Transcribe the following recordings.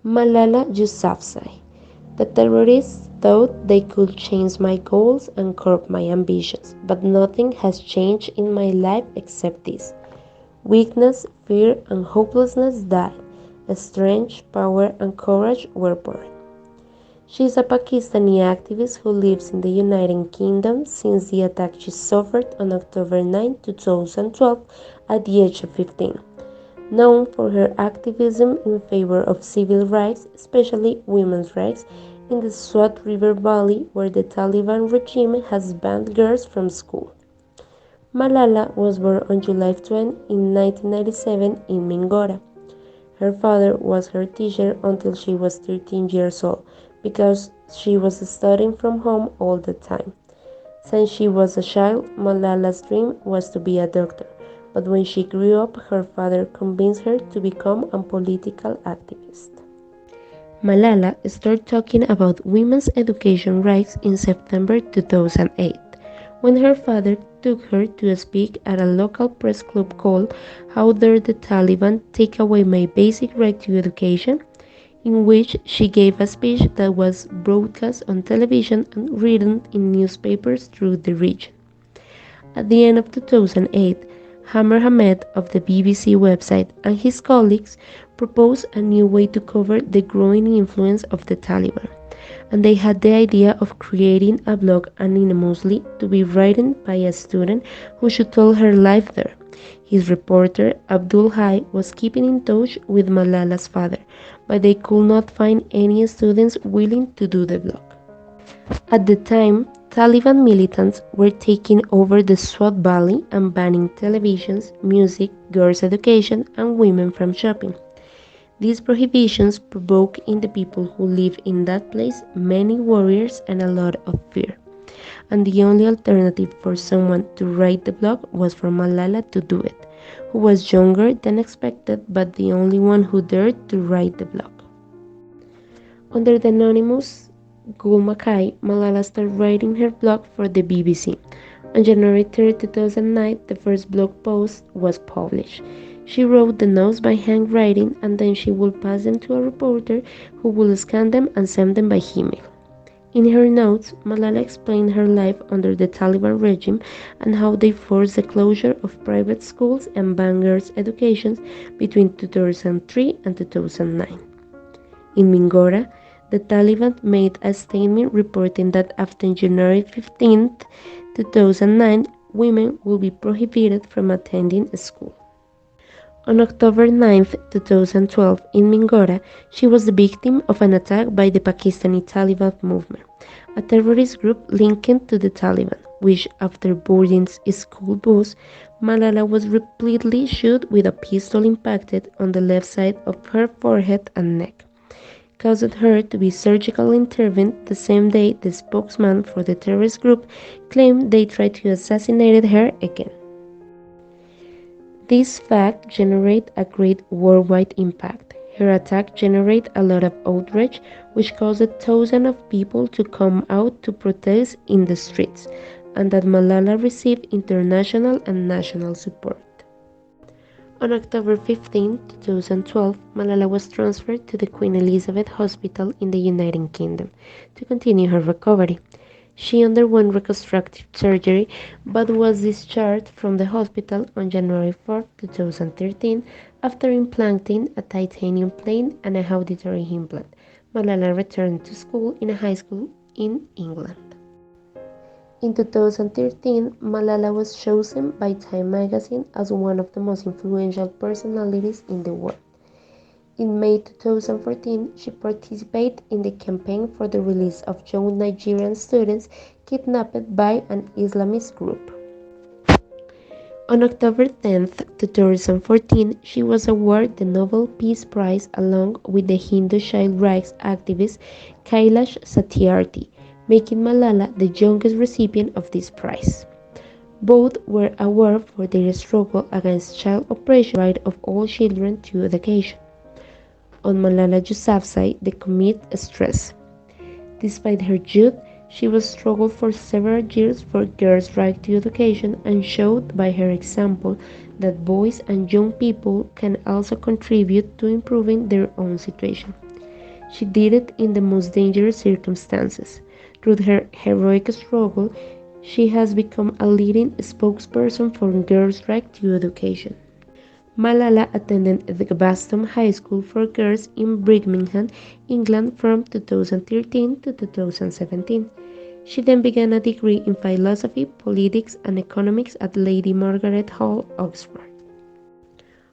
Malala Yousafzai. The terrorists thought they could change my goals and curb my ambitions, but nothing has changed in my life except this. Weakness, fear, and hopelessness died. Strength, power, and courage were born. She is a Pakistani activist who lives in the United Kingdom since the attack she suffered on October 9, 2012, at the age of 15. Known for her activism in favor of civil rights, especially women's rights, in the Swat River Valley, where the Taliban regime has banned girls from school. Malala was born on July 20 in 1997 in Mingora. Her father was her teacher until she was 13 years old because she was studying from home all the time. Since she was a child, Malala's dream was to be a doctor, but when she grew up, her father convinced her to become a political activist. Malala started talking about women's education rights in September 2008, when her father took her to speak at a local press club called How Dare the Taliban Take Away My Basic Right to Education, in which she gave a speech that was broadcast on television and written in newspapers throughout the region. At the end of 2008, Hammer Hamed of the BBC website and his colleagues proposed a new way to cover the growing influence of the Taliban, and they had the idea of creating a blog anonymously to be written by a student who should tell her life there. His reporter, Abdul Hai, was keeping in touch with Malala's father, but they could not find any students willing to do the blog. At the time, Taliban militants were taking over the Swat Valley and banning televisions, music, girls' education, and women from shopping. These prohibitions provoked in the people who live in that place many worries and a lot of fear. And the only alternative for someone to write the blog was for Malala to do it, who was younger than expected but the only one who dared to write the blog. Under the anonymous Gul Mackay, Malala started writing her blog for the BBC. On January 3, 2009, the first blog post was published. She wrote the notes by handwriting and then she would pass them to a reporter who would scan them and send them by email. In her notes, Malala explained her life under the Taliban regime and how they forced the closure of private schools and banned girls' education between 2003 and 2009. In Mingora, the Taliban made a statement reporting that after January 15, 2009, women will be prohibited from attending school. On October 9, 2012, in Mingora, she was the victim of an attack by the Pakistani Taliban movement, a terrorist group linked to the Taliban, which, after boarding a school bus, Malala was repeatedly shot with a pistol impacted on the left side of her forehead and neck, caused her to be surgically intervened the same day the spokesman for the terrorist group claimed they tried to assassinate her again. This fact generated a great worldwide impact. Her attack generated a lot of outrage, which caused thousands of people to come out to protest in the streets, and that Malala received international and national support. On October 15, 2012, Malala was transferred to the Queen Elizabeth Hospital in the United Kingdom to continue her recovery. She underwent reconstructive surgery but was discharged from the hospital on January 4, 2013 after implanting a titanium plate and a auditory implant. Malala returned to school in a high school in England. In 2013, Malala was chosen by Time magazine as one of the most influential personalities in the world. In May 2014, she participated in the campaign for the release of young Nigerian students kidnapped by an Islamist group. On October 10, 2014, she was awarded the Nobel Peace Prize along with the Hindu child rights activist Kailash Satyarthi, making Malala the youngest recipient of this prize. Both were awarded for their struggle against child oppression and the right of all children to education. On Malala Yousafzai, the committee stressed, despite her youth, she was struggled for several years for girls' right to education and showed by her example that boys and young people can also contribute to improving their own situation. She did it in the most dangerous circumstances. Through her heroic struggle, she has become a leading spokesperson for girls' right to education. Malala attended the Gaveston High School for Girls in Birmingham, England from 2013 to 2017. She then began a degree in philosophy, politics, and economics at Lady Margaret Hall, Oxford.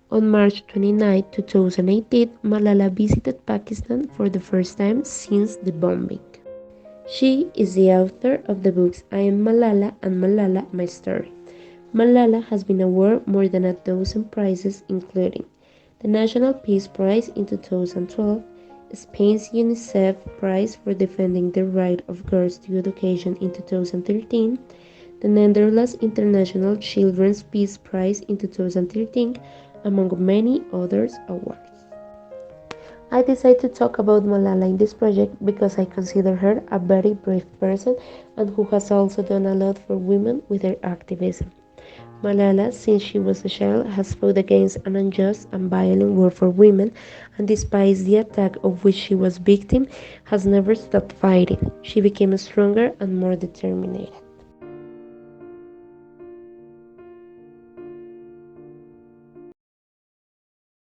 On March 29, 2018, Malala visited Pakistan for the first time since the bombing. She is the author of the books I Am Malala and Malala, My Story. Malala has been awarded more than a dozen prizes, including the National Peace Prize in 2012, Spain's UNICEF Prize for defending the right of girls to education in 2013, the Netherlands International Children's Peace Prize in 2013, among many others awards. I decided to talk about Malala in this project because I consider her a very brave person and who has also done a lot for women with her activism. Malala, since she was a child, has fought against an unjust and violent war for women, and despite the attack of which she was victim, has never stopped fighting. She became stronger and more determined.